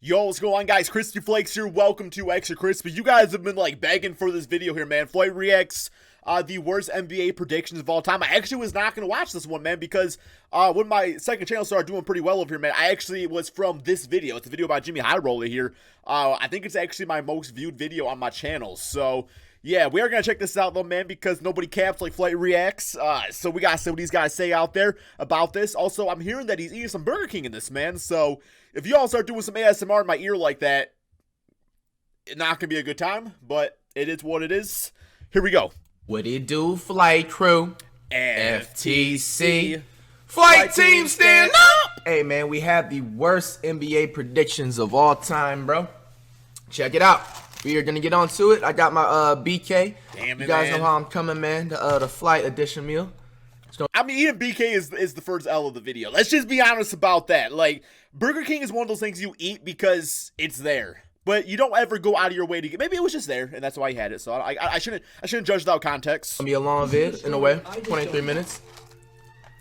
Yo, what's going on, guys? Crispy Flakes here. Welcome to Extra Crispy. You guys have been like begging for this video here, man. FlightReacts, the worst NBA predictions of all time. I actually was not gonna watch this one, man, because when my second channel started doing pretty well over here, man, I actually was from this video. It's a video about Jimmy High Roller here. I think it's actually my most viewed video on my channel. So yeah, we are gonna check this out though, man, because nobody caps like FlightReacts. So we gotta see what these guys say out there about this. Also, I'm hearing that he's eating some Burger King in this, man. So if y'all start doing some ASMR in my ear like that, it's not gonna be a good time, but it is what it is. Here we go. What it do, flight crew? FTC. Flight team stand up! Hey man, we have the worst NBA predictions of all time, bro. Check it out. We are gonna get on to it. I got my BK. Damn it, you guys man. know how I'm coming, man. The flight edition meal. I mean, eating BK is the first L of the video. Let's just be honest about that. Like, Burger King is one of those things you eat because it's there, but you don't ever go out of your way to get. Maybe it was just there, and that's why you had it. So I shouldn't judge without context. Gonna be a long vid in a way. 23 minutes.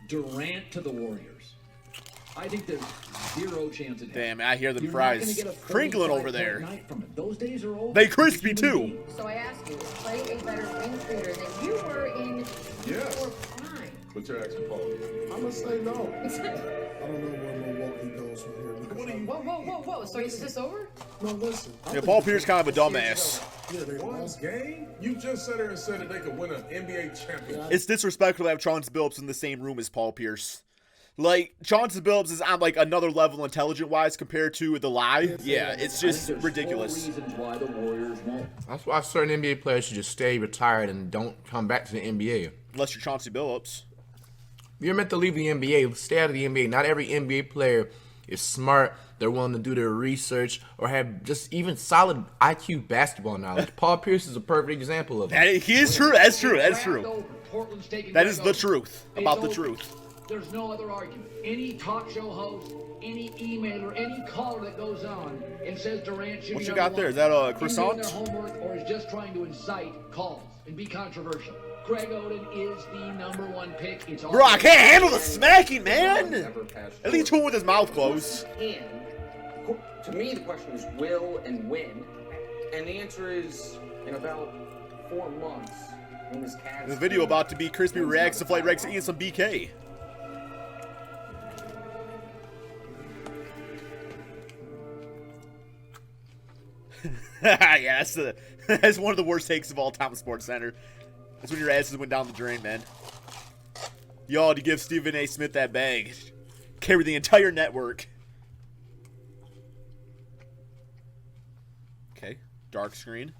Durant to the Warriors. I think there's zero chance in hell. Damn, I hear them You're fries not gonna get a crinkling 45 over there. point night from it. Those days are over. They crispy too. So I ask you, is Clay a better wing shooter than you were in Yes. your prime? But you're asking Paul. I'm gonna say no. I don't know where Milwaukee goes from here. What are you? Whoa. So is this over? No, listen. Yeah, Paul Pierce kind of a dumbass. Yeah, they One lost. game? You just sat there and said that they could win an NBA championship. It's disrespectful to have Chauncey Billups in the same room as Paul Pierce. Like, Chauncey Billups is on, like, another level intelligent-wise compared to the lie. Yeah, it's just There's ridiculous. 4 reasons why the Warriors won't. That's why certain NBA players should just stay retired and don't come back to the NBA. Unless you're Chauncey Billups. You're meant to leave the NBA, stay out of the NBA. Not every NBA player is smart. They're willing to do their research or have just even solid IQ basketball knowledge. Paul Pierce is a perfect example of that. He is true. That's true. That's true. Portland's taking That is the Greg Oden. truth It's about the over. truth. There's no other argument. Any talk show host, any emailer, any caller that goes on and says Durant should What be you number got there? one, Is that a isn't doing croissant? their homework or is just trying to incite calls and be controversial. Greg Oden is the #1 pick. It's Bro, I can't handle the smacking, man. At least one with his mouth closed. And to me, the question is will and when, and the answer is in about 4 months when this Cavs. The video about to be Crispy Reacts to FlightReacts eating some BK. Yeah, that's one of the worst takes of all time in Sports Center. That's when your asses went down the drain, man. Y'all to give Stephen A. Smith that bag. Carry the entire network. Okay, dark screen.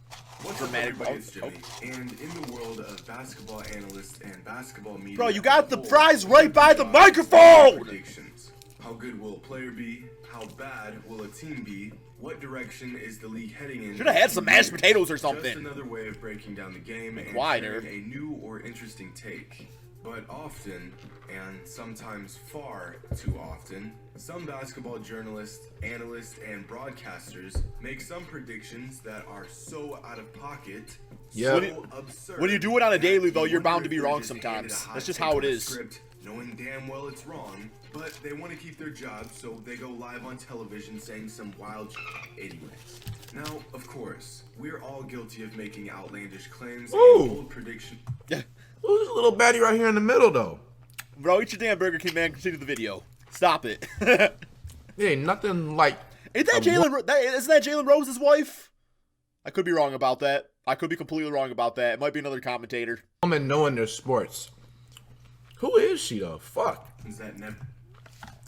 What's up, Dramatic. everybody? It's Oh, Jimmy. And in the world of basketball analysts and basketball media, Bro, you got the as a whole, fries right by the we microphone! Predictions. How good will a player be? How bad will a team be? What direction is the league heading in? Should have had some mashed potatoes or something. Just another way of breaking down the game and quieter. sharing a new or interesting take. But often, and sometimes far too often, some basketball journalists, analysts, and broadcasters make some predictions that are so out of pocket, Yeah. so absurd. When you do it on a that daily, though, you you're bound wonder to be if they're wrong just handed sometimes. a That's just hot how it take is. script, knowing damn well it's wrong, but they want to keep their job, so they go live on television saying some wild anyways. Now, of course, we're all guilty of making outlandish claims Ooh. and bold predictions. Who's this little baddie right here in the middle, though? Bro, eat your damn Burger King, man. Continue the video. Stop it. There ain't nothing like Isn't that isn't that Jalen Rose's wife? I could be wrong about that. I could be completely wrong about that. It might be another commentator. a woman knowing their sports. Who is she, though? Fuck. That never.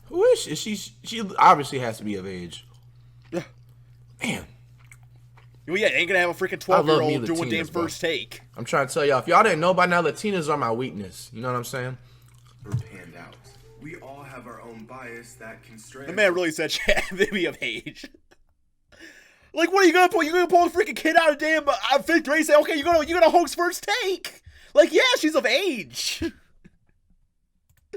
Who is she? She obviously has to be of age. Yeah. Man, Well, yeah, ain't gonna have a freaking I love me 12-year-old doing Latinas, damn bro. first take. I'm trying to tell y'all, if y'all didn't know by now, Latinas are my weakness. You know what I'm saying? Panned out. We all have our own bias that can stray. The man really said she had to be of age. Like, what are you gonna pull? You gonna pull a freaking kid out of damn 5th grade and say, okay, you're gonna host first take? Like, yeah, she's of age.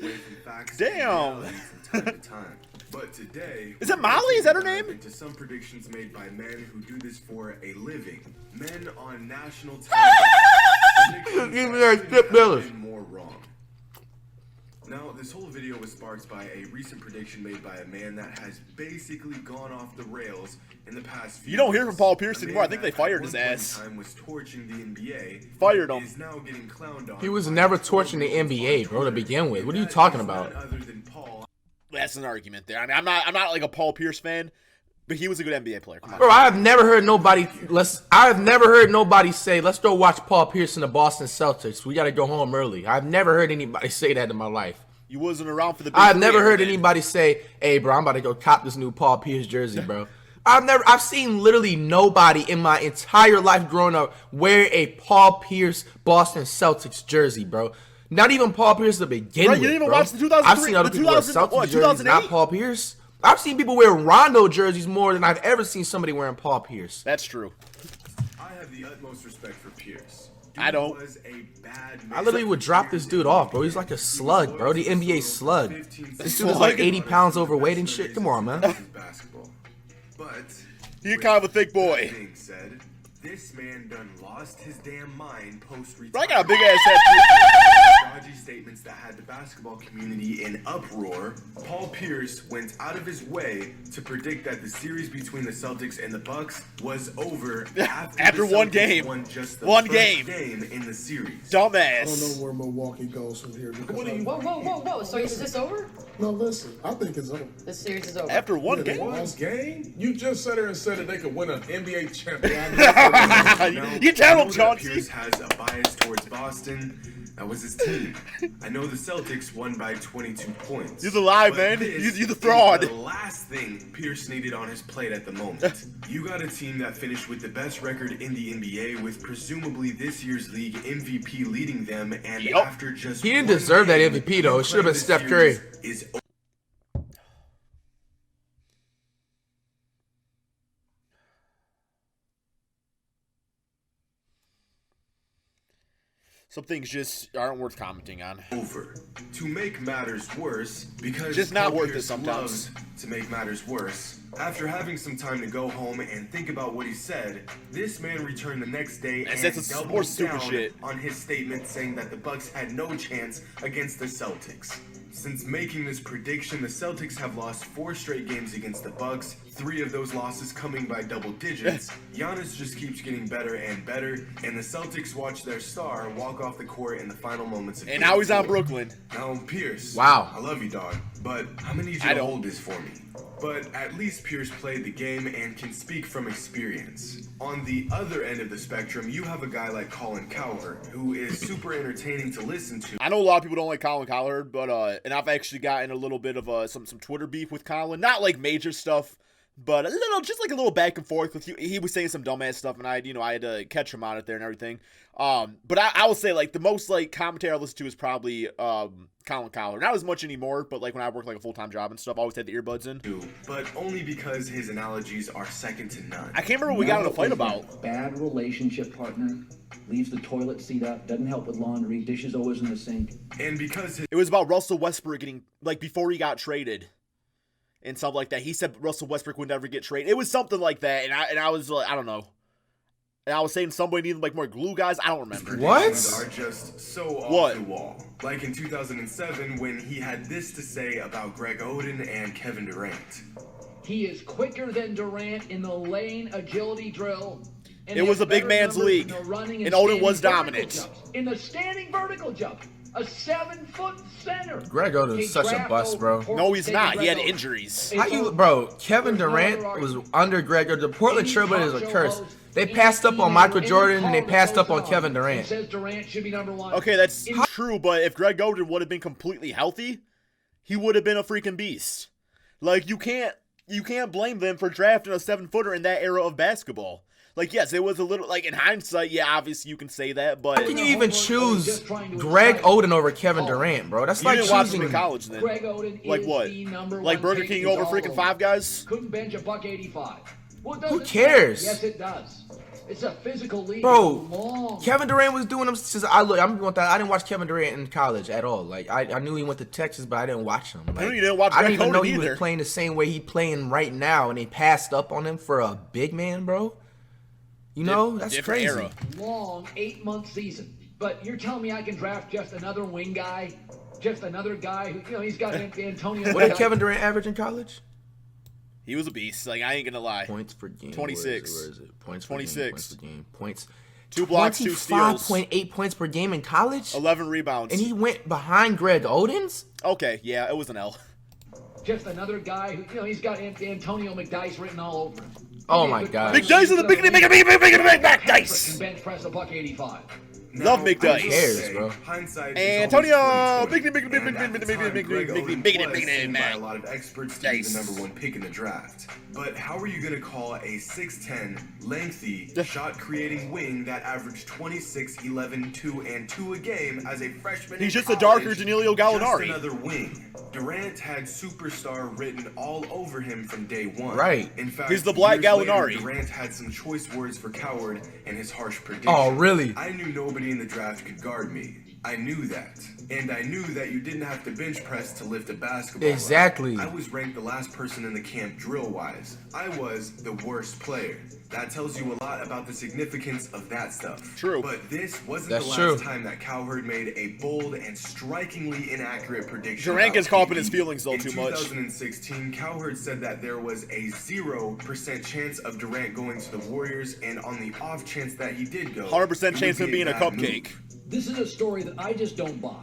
away from facts Damn. and reality from time to time. But today, Is that we're Molly? going Is that her to dive name? Into some predictions made by men who do this for a living. Men on national television. Predictions Give me that couldn't Skip have Bayless. been more wrong. Now, this whole video was sparked by a recent prediction made by a man that has basically gone off the rails in the past few You don't hear from months. Paul Pierce A anymore. I man think they that fired at his one point in ass. time was torching the NBA. Fired him. Is now getting clowned on He was by never his torching the followers NBA, on bro, to Twitter. begin with. What are you That talking is about? none other than Paul. That's an argument there. I mean, I'm not like a Paul Pierce fan, but he was a good NBA player. Come on. Bro, I've never heard nobody say, let's go watch Paul Pierce in the Boston Celtics. We got to go home early. I've never heard anybody say that in my life. You wasn't around for the big I've three never heard then. anybody say, hey, bro, I'm about to go cop this new Paul Pierce jersey, bro. I've seen literally nobody in my entire life growing up wear a Paul Pierce Boston Celtics jersey, bro. Not even Paul Pierce to begin Bro, with, you didn't even bro. watch the 2003 I've seen other the people wear 2000 Celtics what, jerseys, not 2008? Paul Pierce. I've seen people wear Rondo jerseys more than I've ever seen somebody wearing Paul Pierce. That's true. I have the utmost respect for Pierce. I don't. Was a bad I literally would drop this dude off, bro. He's like a slug, bro. The NBA slug. This dude is like 80 pounds overweight and shit. Come on, man. But He's kind of a thick boy. that being said, this man done lost his damn mind post-retirement. Bro, I got a big ass head too. Dodgy statements that had the basketball community in uproar. Paul Pierce went out of his way to predict that the series between the Celtics and the Bucks was over After the one Celtics game. won just the One first game. in the series. I don't Dumbass. know where Milwaukee goes from here. Because Whoa. So is this over? No, listen. I think it's over. This series is over. After one Yeah, they game. lost. Game? You just sat there and said that they could win an NBA championship. You tell him, I know that Chauncey. Pierce has a bias towards Boston. That was his team. I know the Celtics won by 22 points. You're the lie, but man. this You're the fraud. is the last thing Pierce needed on his plate at the moment. You got a team that finished with the best record in the NBA, with presumably this year's league MVP leading them, and Yup. after just He didn't one deserve that game, MVP though. It should have been the Steph Curry. series is Some things just aren't worth commenting on. over. To make matters worse, because Just not Paul worth it Pierce sometimes. loves to make matters worse. After having some time to go home and think about what he said, this man returned the next day That's and some more doubled stupid down shit. on his statement saying that the Bucks had no chance against the Celtics. Since making this prediction, the Celtics have lost 4 straight games against the Bucks, 3 of those losses coming by double digits. Giannis just keeps getting better and better, and the Celtics watch their star walk off the court in the final moments of And Game now he's on 4. Brooklyn. Now, Pierce. Wow. I love you, dog, but I'm gonna need you I to don't. hold this for me. But at least Pierce played the game and can speak from experience. On the other end of the spectrum, you have a guy like Colin Cowherd, who is super entertaining to listen to. I know a lot of people don't like Colin Cowherd, but and I've actually gotten a little bit of some Twitter beef with Colin. Not like major stuff, but just like a little back and forth with you. He was saying some dumbass stuff, and I had to catch him on it there and everything. But I will say, like, the most like commentary I listen to is probably Colin Cowherd. Not as much anymore, but like when I worked like a full-time job and stuff, I always had the earbuds in. But only because his analogies are second to none. I can't remember what we got in a fight about. Bad relationship partner, leaves the toilet seat up, doesn't help with laundry, dishes always in the sink. And because his It was about Russell Westbrook getting, like, before he got traded and stuff like that. He said Russell Westbrook would never get traded. It was something like that, and I was like, I don't know. And I was saying somebody needed like more glue guys. I don't remember. predictions are just so off What? the wall. Like in 2007 when he had this to say about Greg Oden and Kevin Durant. He is quicker than Durant in the lane agility drill. and It was has a big better man's numbers league, in the running and Oden standing was vertical dominant. jumps. In the standing vertical jump, a 7-foot center. Greg Oden is such a bust, bro. No, he's not. He had Greg Oden. injuries. How you, bro? Kevin Durant was under Greg Oden. The Portland Trailblazers is a curse. They passed up on Michael Jordan and they passed up on Kevin Durant. Says Durant should be number 1. Okay, that's true, but if Greg Oden would have been completely healthy, he would have been a freaking beast. Like, you can't blame them for drafting a 7-footer in that era of basketball. Like, yes, it was a little, like, in hindsight, yeah, obviously you can say that, but How can you even choose Greg Oden over Kevin Durant, bro? That's you like didn't watch him choosing. in college then. Greg Oden Like is what? the number Like one Burger pick King in over all freaking of Five them. Guys? Couldn't bench $185. Well, it Who doesn't cares? matter. Yes, it does. It's a physical league. Bro, Long. Kevin Durant was doing them since I didn't watch Kevin Durant in college at all. Like I knew he went to Texas, but I didn't watch him. Like, I knew you didn't watch I didn't Greg even know Oden he either. was playing the same way he playing right now, and they passed up on him for a big man, bro. You know, that's Different crazy. era. Long 8-month season. But you're telling me I can draft just another wing guy Just another guy who, he's got Antonio. What did Kevin Durant average in college? He was a beast. Like, I ain't gonna lie. Points per game. 26. Where is it? Points 26. Per game. Points. 2 blocks, 2 steals. 25.8 points per game in college. 11 rebounds. And he went behind Greg Oden's. Okay, yeah, it was an L. Just another guy who, he's got Antonio McDice written all over him. Oh my God. McDice is the big McDice. Can bench press a buck 85. Love McDice. Who cares, bro? Antonio, big by a lot of experts to be the #1 pick in the draft. But how are you going to call a 6'10", lengthy, shot-creating wing that averaged 26, 11, 2, and 2 a game as a freshman? He's in just a darker college? Danilo Gallinari. Just another wing. Durant had superstar written all over him from day one. Right. In fact, He's the Black years later, Gallinari. Durant had some choice words for Cowherd and his harsh prediction. Oh, really? I knew nobody in the draft could guard me. I knew that. And I knew that you didn't have to bench press to lift a basketball. Exactly. I was ranked the last person in the camp drill-wise. I was the worst player. That tells you a lot about the significance of that stuff. True. But this wasn't That's the last true. time that Cowherd made a bold and strikingly inaccurate prediction. Durant gets about caught up in his KD. feelings, though, In too much. 2016, Cowherd said that there was a 0% chance of Durant going to the Warriors, and on the off chance that he did go, 100% it chance would of be him being a bad cupcake. move. This is a story that I just don't buy.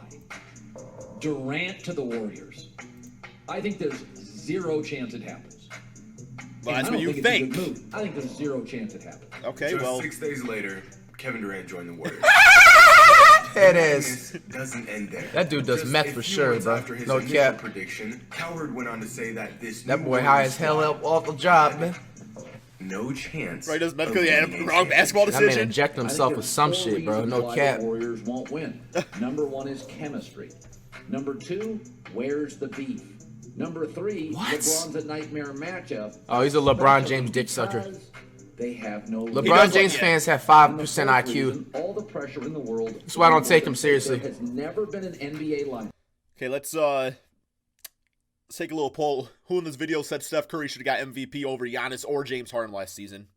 Durant to the Warriors. I think there's 0 chance it happens. Well, And that's I what don't you it's a think. good move. I think there's 0 chance it happens. Okay, Just well. 6 days later, Kevin Durant joined the Warriors. That is. Doesn't end there. That dude does Just meth a for few sure, months bro. after his No initial cap. prediction, Cowherd went on to say that this That new boy high Warriors as hell squad up off the job, man. no chance. Right, does meth of because he had winning a a wrong basketball That man decision? inject himself with some shit, bro. No cap. The Warriors won't win. Number 1 is chemistry. Number 2, where's the beef? Number 3, What? LeBron's a nightmare matchup. Oh, he's a LeBron James dick sucker. Because they have no LeBron James yeah. fans have And the 5% fourth IQ. reason, all the pressure in the world. That's why I don't take him seriously. There has never been an NBA line. Okay, let's take a little poll. Who in this video said Steph Curry should have got MVP over Giannis or James Harden last season?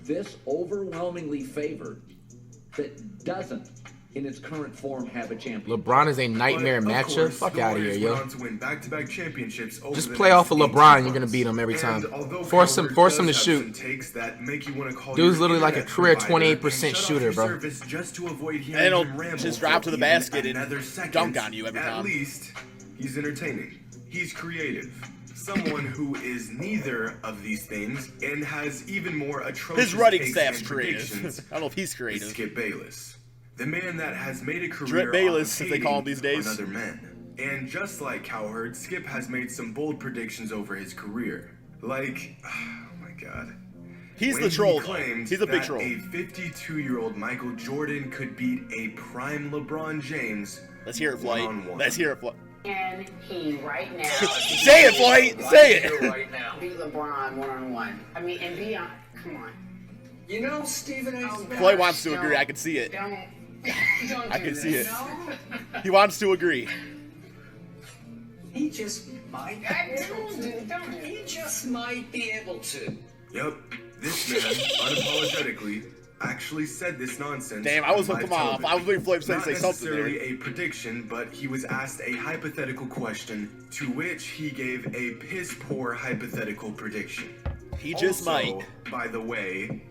This overwhelmingly favored that doesn't, in its current form, have a champion. LeBron is a nightmare But, of matchup. course, Fuck the out of here, Warriors yo. went on to win back-to-back championships over Just the play next off of 18 LeBron, you're gonna months. beat him every time. And although Force him Cowherd to does have shoot. some takes that make you want to call Dude's your literally like a internet career provider 28% and shut off shooter, your bro. service just to avoid hearing And he'll him ramble just for drop to the even basket and another second. dunk on you every At time. least he's entertaining. He's creative. Someone who is neither of these things and has even more atrocious His writing takes staff's and creative. predictions I don't know if he's is creative. Skip Bayless. The man that has made a career Drip Bayless, off of as they call him hating these days. on other men. And just like Cowherd, Skip has made some bold predictions over his career. Like, oh my god. He's When the troll, he though. claimed He's a big that troll. a 52-year-old Michael Jordan could beat a prime LeBron James. Let's hear it, Flight. one-on-one. Let's hear it, Flight. Can he right now Say it, Flight. Say it. Right now. beat LeBron one-on-one? I mean, and beyond. Come on. You know, Stephen A. Smith. Floyd wants to agree. I can see it. Don't I can see it. No. He wants to agree. He just might. He just might be able to. Yep, this man, unapologetically, actually said this nonsense. Damn, I was on hooking live him off. I was waiting for him to Not say something there. necessarily a prediction, but he was asked a hypothetical question, to which he gave a piss-poor hypothetical prediction. He just Also, might. By the way,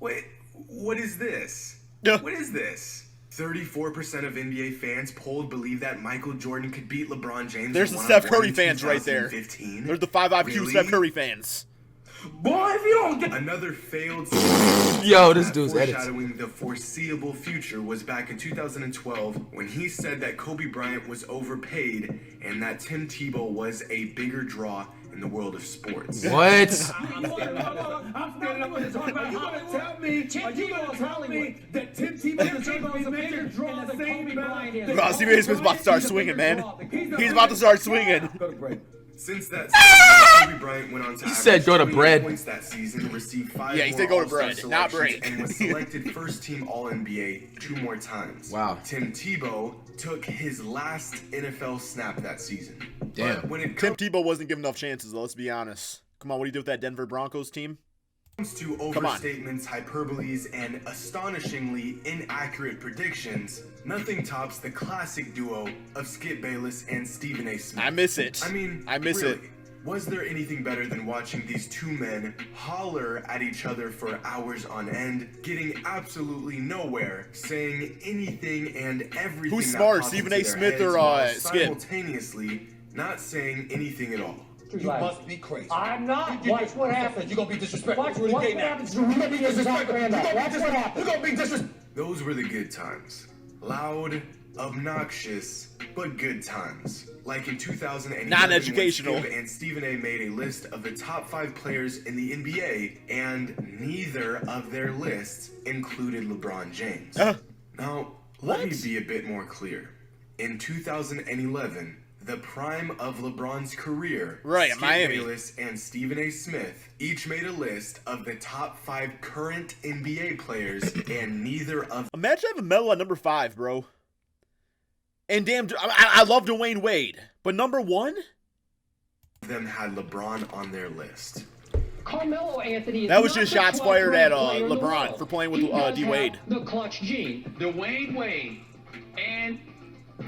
wait, what is this? Yeah. What is this? 34% of NBA fans polled believe that Michael Jordan could beat LeBron James. There's the in Steph one-on-one Curry in fans right there. 2015. There's the 5 IQ Really? Steph Curry fans. Boy, if you don't get. Another failed Yo, this dude's edits. foreshadowing the foreseeable future was back in 2012 when he said that Kobe Bryant was overpaid and that Tim Tebow was a bigger draw in the world of sports. What? Are you gonna tell me that Tim Tebow is a bigger draw than Kobe Bryant is? Bro, Stephen A. Smith's about to start swinging, man. He's about to start swinging. Since that season, Kobe Bryant went on to He said go to 28 bread. points that season, received 5 Yeah, he more said go to All-Star bread, not selections, break. and was selected first-team All-NBA 2 more times. Wow. Tim Tebow took his last NFL snap that season. Damn. But when it Tim comes Tebow wasn't given enough chances, though, let's be honest. Come on, what do you do with that Denver Broncos team? to overstatements, hyperboles, and astonishingly inaccurate predictions, nothing tops the classic duo of Skip Bayless and Stephen A. Smith. I miss it. I mean, I miss really, it. was there anything better than watching these two men holler at each other for hours on end, getting absolutely nowhere, saying anything and everything? Who's that smart, pops Stephen into A. their Smith heads or, while Skip? simultaneously not saying anything at all. You must be crazy. I'm not. Watch what happens. You're gonna be disrespectful. Watch to Rudy what Gay now. happens. You're gonna be disrespectful. That's what happens. You're gonna be disrespectful. Those were the good times. Loud, obnoxious, but good times. Like in 2011, Non-educational. when Skip and Stephen A. made a list of the top 5 players in the NBA, and neither of their lists included LeBron James. Now, let me be a bit more clear. In 2011, the prime of LeBron's career, Right, Skip Miami. Bayless and Stephen A. Smith each made a list of the top 5 current NBA players, and neither of Imagine having Melo at number 5, bro. And damn, I love Dwayne Wade, but number 1? them had LeBron on their list. Carmelo Anthony. That was just shots fired at LeBron for playing with D Wade. The clutch gene. Dwayne Wade and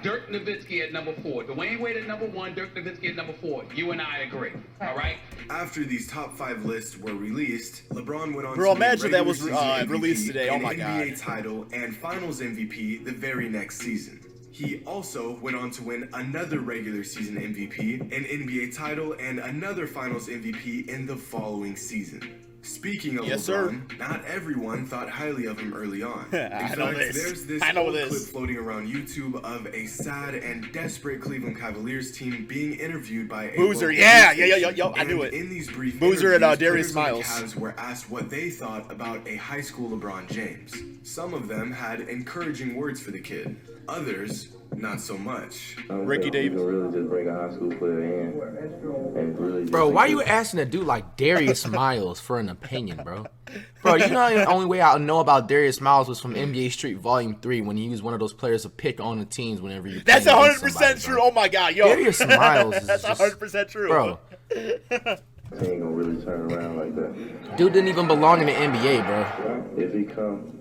Dirk Nowitzki at number 4. Dwayne Wade at number 1, Dirk Nowitzki at number 4. You and I agree. All right? After these top 5 lists were released, LeBron went on Bro, to win imagine that was regular season released MVP, today. Oh an my NBA God. title and Finals MVP the very next season. He also went on to win another regular season MVP, an NBA title, and another Finals MVP in the following season. Speaking of Yes, LeBron, sir. not everyone thought highly of him early on. I know this. There's this I know old this. clip floating around YouTube of a sad and desperate Cleveland Cavaliers team being interviewed by a Boozer, local yeah, news yeah, station. I knew And it. in these brief Boozer and, interviews, Darius players on the Miles. Cavs were asked what they thought about a high school LeBron James. Some of them had encouraging words for the kid. Others, not so much. Ricky Davis. Really just bring a high school player in and really. Bro, why are you asking a dude like Darius Miles for an opinion, bro? Bro, you know the only way I know about Darius Miles was from NBA Street Volume 3 when he was one of those players to pick on the teams whenever you. That's play against 100% somebody, true. bro. Oh my God, yo. Darius Miles is That's just, 100% true, bro. He ain't gonna really turn around like that. Dude didn't even belong in the NBA, bro. If he come,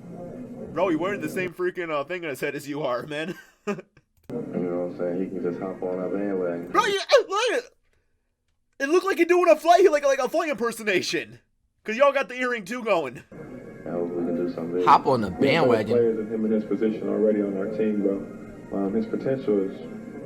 Bro, he wearing the same freaking thing on his head as you are, man. you know what I'm saying? He can just hop on that bandwagon. Bro, look at it. It looked like you're doing a flight, like a flight impersonation. Cause y'all got the earring too going. I hope we can do something. Hop on the bandwagon. Players of him in his position already on our team, bro. His potential is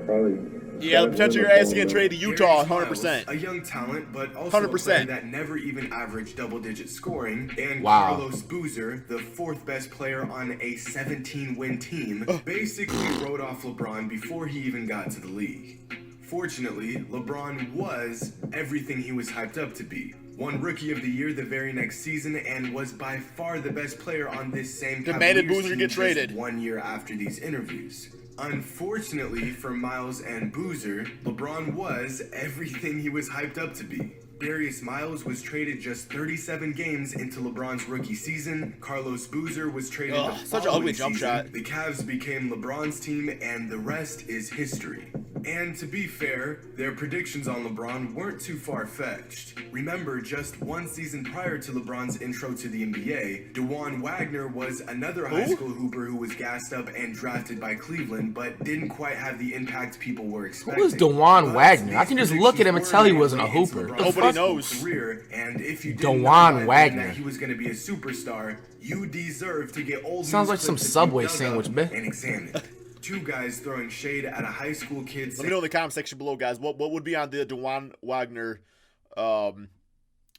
probably. Yeah, the potential your ass getting traded to Utah, Darius 100%. Miles, a young talent, but also 100%. a player that never even averaged double-digit scoring. And Wow. Carlos Boozer, the 4th best player on a 17-win team, basically wrote off LeBron before he even got to the league. Fortunately, LeBron was everything he was hyped up to be. Won Rookie of the Year the very next season and was by far the best player on this same Demanded Cavaliers Boozer team get just traded. 1 year after these interviews. Unfortunately for Miles and Boozer, LeBron was everything he was hyped up to be. Darius Miles was traded just 37 games into LeBron's rookie season. Carlos Boozer was traded the such an following ugly jump season. shot. The Cavs became LeBron's team, and the rest is history. And to be fair, their predictions on LeBron weren't too far-fetched. Remember, just one season prior to LeBron's intro to the NBA, DeJuan Wagner was another high school hooper who was gassed up and drafted by Cleveland, but didn't quite have the impact people were expecting. Who is DeJuan But Wagner? I these can just look at him and predictions tell he were wasn't a made into hooper. LeBron's Nobody high school knows. Career, and if you didn't DeJuan know by then Wagner. that he was going to be a superstar, you deserve to get old Sounds news like some clips that you Subway dug up sandwich, man. and examined. 2 guys throwing shade at a high school kid Let me know in the comment section below, guys. What would be on the DeJuan Wagner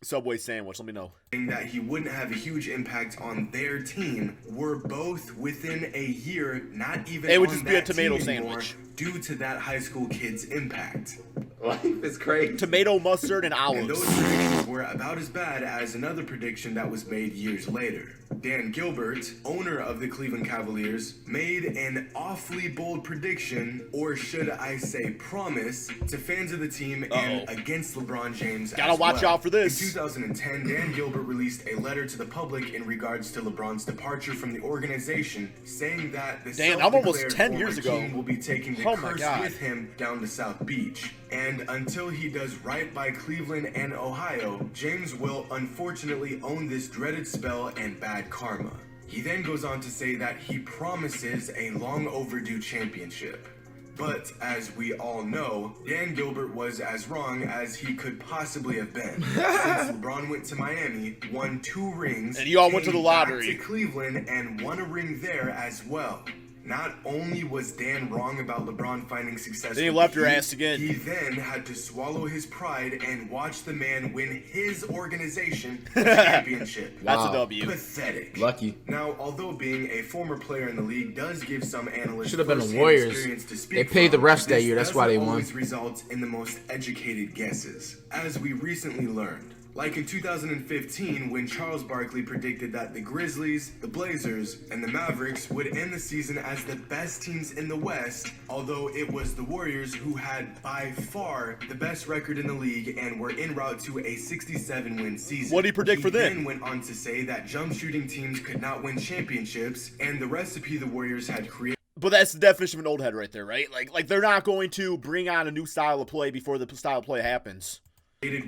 Subway sandwich? Let me know. saying that he wouldn't have a huge impact on their team were both within a year, not even It would on just be a that tomato team anymore, sandwich. due to that high school kid's impact. Life is crazy. Tomato, mustard, and And those olives. predictions were about as bad as another prediction that was made years later. Dan Gilbert, owner of the Cleveland Cavaliers, made an awfully bold prediction, or should I say promise, to fans of the team and against LeBron James. Gotta as watch well. out for this. In 2010, Dan Gilbert released a letter to the public in regards to LeBron's departure from the organization, saying that the Damn, I'm almost self-declared 10 former years ago. king will be taking the Oh my curse God. with him down to South Beach. And And until he does right by Cleveland and Ohio, James will unfortunately own this dreaded spell and bad karma. He then goes on to say that he promises a long overdue championship. But as we all know, Dan Gilbert was as wrong as he could possibly have been. Since LeBron went to Miami, won 2 rings, and you all went to the lottery. Back to Cleveland and won a ring there as well. Not only was Dan wrong about LeBron finding success, then he left your ass again. He then had to swallow his pride and watch the man win his organization a championship. That's a W. Pathetic. Lucky. Now, although being a former player in the league does give some analysts should have been the firsthand Warriors. experience to speak They paid the from, refs that this year. That's why they doesn't won. always result in the most educated guesses, as we recently learned. Like in 2015, when Charles Barkley predicted that the Grizzlies, the Blazers, and the Mavericks would end the season as the best teams in the West, although it was the Warriors who had by far the best record in the league and were en route to a 67-win season. What did he predict for them? He then went on to say that jump shooting teams could not win championships, and the recipe the Warriors had created. But that's the definition of an old head right there, right? Like they're not going to bring on a new style of play before the style of play happens.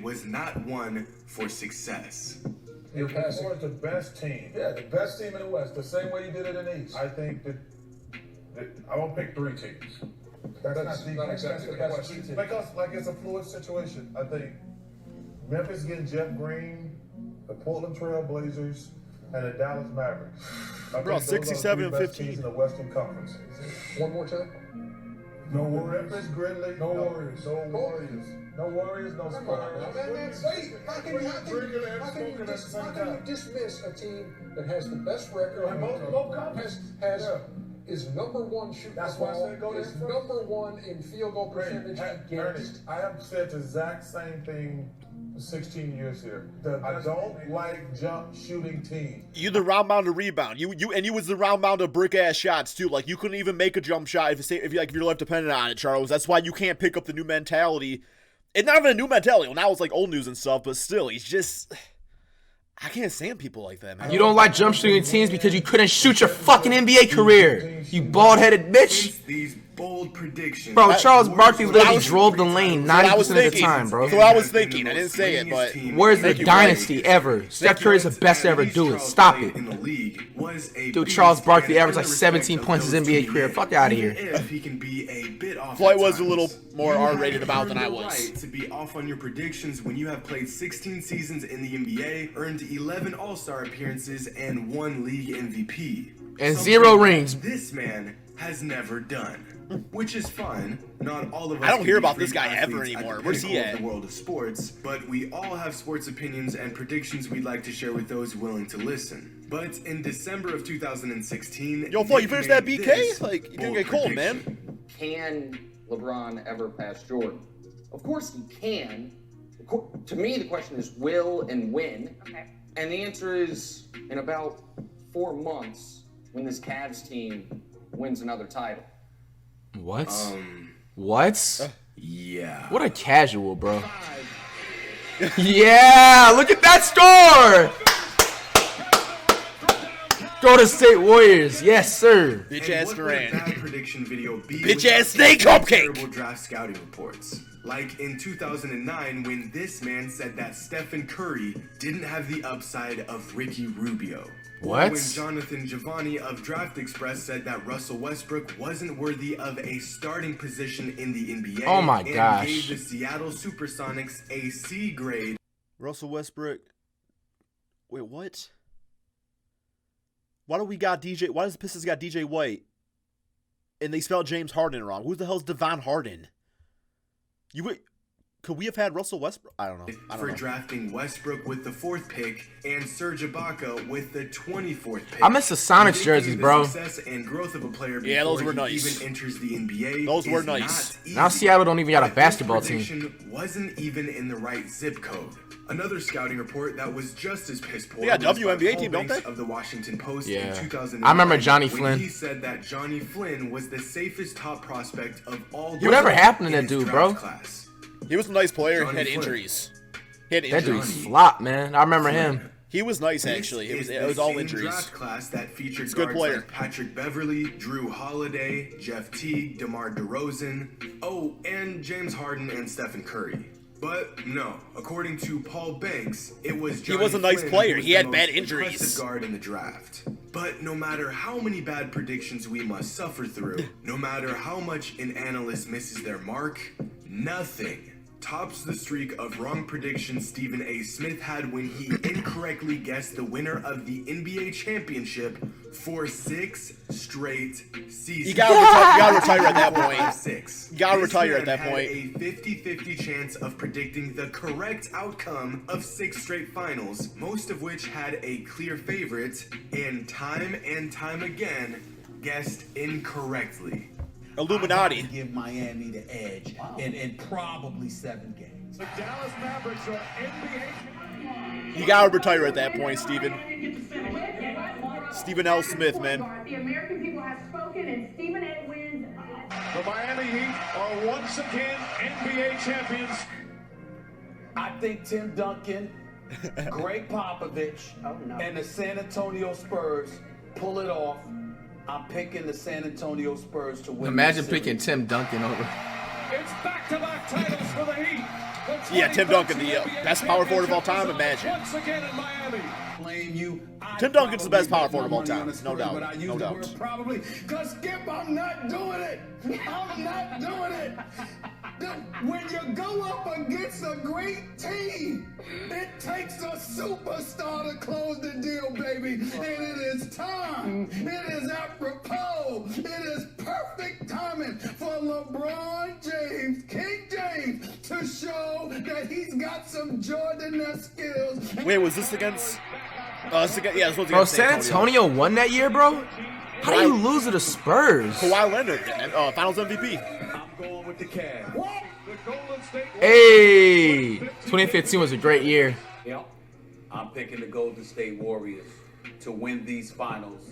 Was not one for success. You're passing. The best team. Yeah, the best team in the West. The same way you did it in the East. I think that I won't pick 3 teams. That's not exactly the question. Because like it's a fluid situation. I think Memphis getting Jeff Green, the Portland Trail Blazers, and the Dallas Mavericks. Bro, 67 and 15 in the Western Conference. One more time. No Memphis Grizzlies. No Warriors. No Warriors. No Warriors, no Spurs. How can you dismiss a team that has the best record, is number 1 shooting the ball, is number 1 in field goal percentage against? I have said the exact same thing for 16 years here. I don't like jump shooting teams. You the round mound to rebound. You was the round mound of brick ass shots too. Like you couldn't even make a jump shot if you're left dependent on it, Charles. That's why you can't pick up the new mentality. It's not even a new mentality. Well, now it's like old news and stuff, but still, he's just... I can't stand people like that, man. You don't like jump shooting teams because you couldn't shoot your fucking NBA career. You bald-headed bitch. These bold predictions. Bro, Charles Barkley literally drove the lane 90% of the time, bro. That's what I was thinking. I didn't say it, but... Where's the dynasty ever? Steph Curry's the best to ever do it. Stop it. Dude, Charles Barkley averaged like 17 points his NBA career. Fuck out of here. Floyd was a little more R-rated about than I was. To be off on your predictions when you have played 16 seasons in the NBA, earned 11 All-Star appearances, and 1 league MVP. And 0 rings. This man has never done. Which is fine. Not all of us. I don't hear about this guy ever anymore. Where's he at? The world of sports, but we all have sports opinions and predictions we'd like to share with those willing to listen. But in December of 2016, yo, Floyd, you finished that BK? Like, you're gonna get cold, man. Can LeBron ever pass Jordan? Of course he can. To me, the question is will and when. Okay. And the answer is in about 4 months when this Cavs team wins another title. What? What? Yeah. What a casual, bro. Yeah, look at that score! Golden State Warriors, yes sir. Bitch ass Durant. That prediction video bitch ass snake cupcake. Terrible draft scouting reports. Like in 2009 when this man said that Stephen Curry didn't have the upside of Ricky Rubio. What? When Jonathan Giovanni of Draft Express said that Russell Westbrook wasn't worthy of a starting position in the NBA. Oh my and gosh. Gave the Seattle Supersonics a C grade. Russell Westbrook. Wait, what? Why do we got DJ? Why does the Pistons got DJ White? And they spelled James Harden wrong. Who the hell's Devon Harden? Could we have had Russell Westbrook? I don't know. Drafting Westbrook with the 4th pick and Serge Ibaka with the 24th pick. I miss the Sonics jerseys, bro. Success and growth of a player yeah, those were nice. Even enters the NBA. Those were nice. Now Seattle don't even got a basketball team. Wasn't even in the right zip code. Another scouting report that was just as piss poor. Yeah, WNBA team, don't they? Of the Washington Post yeah. in 2009. I remember Johnny Flynn. He said that Johnny Flynn was the safest top prospect of all. Whatever happened to that dude, bro? Class. He was a nice player. Johnny had Flynn. injuries. He had That dude's flop, man. I remember him. He was nice, actually. It was all injuries. Draft class that featured He's a good guards player. like Patrick Beverly, Drew Holiday, Jeff Teague, DeMar DeRozan, oh, and James Harden and Stephen Curry. But no, according to Paul Banks, it was Johnny He was a nice Flynn player. who was He the had bad most injuries. impressive guard in the draft. But no matter how many bad predictions we must suffer through, no matter how much an analyst misses their mark, nothing tops the streak of wrong predictions Stephen A. Smith had when he incorrectly guessed the winner of the NBA championship for 6 straight seasons. You gotta retire at that point. 6. You gotta This retire man at that had point. a 50-50 chance of predicting the correct outcome of 6 straight finals, most of which had a clear favorite, and time again guessed incorrectly. Illuminati. Give Miami the edge in probably 7 games. The Dallas Mavericks are NBA. You gotta retire at that point, Stephen. Stephen L. Smith, man. The American people have spoken, and Stephen A. wins. The Miami Heat are once again NBA champions. I think Tim Duncan, Greg Popovich, and the San Antonio Spurs pull it off. I'm picking the San Antonio Spurs to win. Imagine this series. picking Tim Duncan over. It's back-to-back titles for the Heat. The Yeah, Tim Duncan, the 2013 best power forward of all time. championship Imagine. once again in Miami. Blame you. Tim Duncan's the best power forward of all Money on time. the No Spurs, doubt. but I use No the doubt. word probably, because Skip, I'm not doing it. I'm not doing it. When you go up against a great team, it takes a superstar to close the deal, baby. And it is time. It is apropos. It is perfect timing for LeBron James, King James, to show that he's got some Jordan-esque skills. Wait, was this against? This was against Bro, San Antonio won that year, bro? How do you lose to the Spurs? Kawhi Leonard, Finals MVP. I'm going with the Cavs. The Golden State Hey, 2015 was a great year. Yep. I'm picking the Golden State Warriors to win these finals.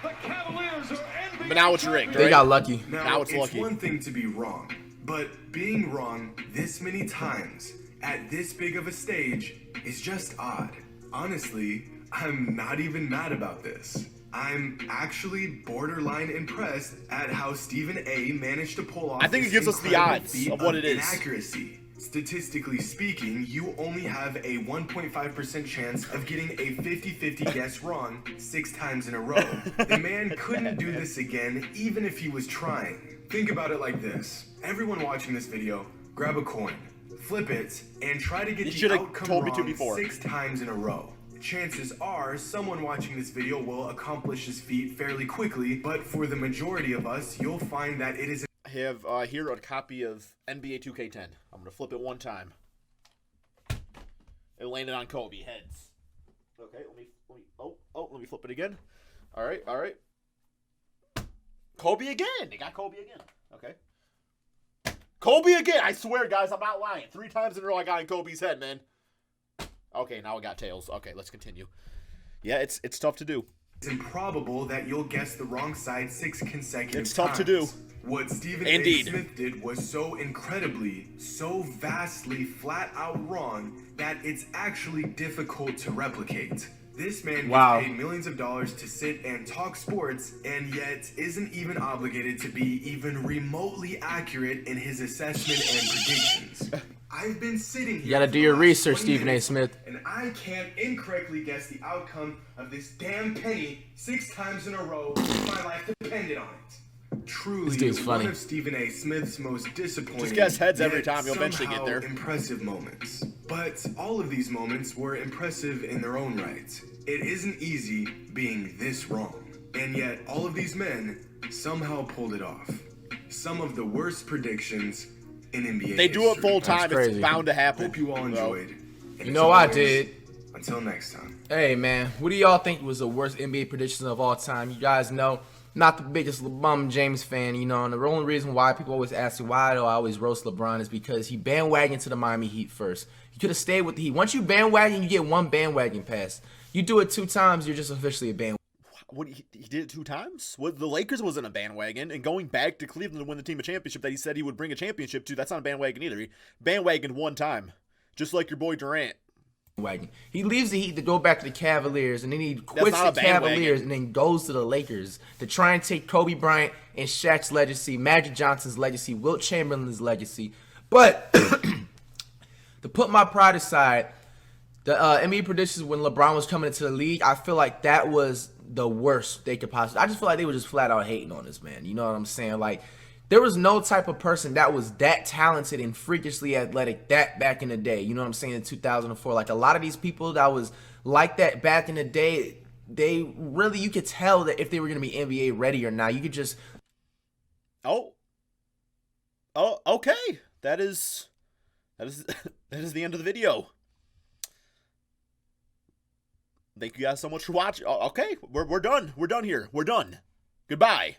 The Cavaliers are NBA But now it's rigged, They right? got lucky. Now, it's lucky. one thing to be wrong, but being wrong this many times at this big of a stage is just odd. Honestly, I'm not even mad about this. I'm actually borderline impressed at how Stephen A. managed to pull off I think it this gives us the incredible odds feat of what it is. Inaccuracy. Statistically speaking, you only have a 1.5% chance of getting a 50-50 guess wrong 6 times in a row. The man couldn't do this again even if he was trying. Think about it like this. Everyone watching this video, grab a coin, flip it, and try to get You the should've outcome told me to wrong before. 6 times in a row. Chances are someone watching this video will accomplish this feat fairly quickly, but for the majority of us, you'll find that it is I have here a copy of NBA 2K10. I'm gonna flip it one time. It landed on Kobe heads. Okay, let me let me flip it again. All right. Kobe again. They got Kobe again. Okay. Kobe again. I swear, guys, I'm not lying. 3 times in a row I got in Kobe's head, man. Okay, now I got tails. Okay, let's continue. Yeah, it's tough to do. It's improbable that you'll guess the wrong side 6 consecutive times. It's tough to do. What Stephen Indeed. A. Smith did was so incredibly, so vastly flat out wrong that it's actually difficult to replicate. This man Wow. gets paid millions of dollars to sit and talk sports and yet isn't even obligated to be even remotely accurate in his assessment and predictions. I've been sitting here. You gotta for do the your last research, 20 Stephen A. minutes, Smith. and I can't incorrectly guess the outcome of this damn penny 6 times in a row if my life depended on it. Truly, This dude's funny. one of Stephen A. Smith's most disappointing. Just guess heads every yet time, you'll eventually get somehow there. Impressive moments. But all of these moments were impressive in their own right. It isn't easy being this wrong. And yet, all of these men somehow pulled it off. Some of the worst predictions in NBA They do it history. full time. That's It's crazy. bound to happen. Hope you all Bro. enjoyed. And You as know I always, did. Until next time. Hey, man, what do y'all think was the worst NBA predictions of all time? You guys know, not the biggest LeBron James fan, you know, and the only reason why people always ask me why do I always roast LeBron is because he bandwagoned to the Miami Heat first. You could have stayed with the Heat. Once you bandwagon, you get 1 bandwagon pass. You do it 2 times, you're just officially a bandwagon. What he did it 2 times? What, the Lakers wasn't a bandwagon, and going back to Cleveland to win the team a championship that he said he would bring a championship to, that's not a bandwagon either. He bandwagoned 1 time, just like your boy Durant. wagon. He leaves the Heat to go back to the Cavaliers, and then he quits not the a bandwagon. Cavaliers and then goes to the Lakers to try and take Kobe Bryant and Shaq's legacy, Magic Johnson's legacy, Wilt Chamberlain's legacy. But to put my pride aside, the NBA predictions when LeBron was coming into the league, I feel like that was the worst they could possibly. I just feel like they were just flat out hating on this man. You know what I'm saying? Like, there was no type of person that was that talented and freakishly athletic that back in the day. You know what I'm saying? In 2004, like a lot of these people that was like that back in the day, they really, you could tell that if they were going to be NBA ready or not. You could just. Oh, okay. That is the end of the video. Thank you guys so much for watching. Okay, we're done. We're done here. We're done. Goodbye.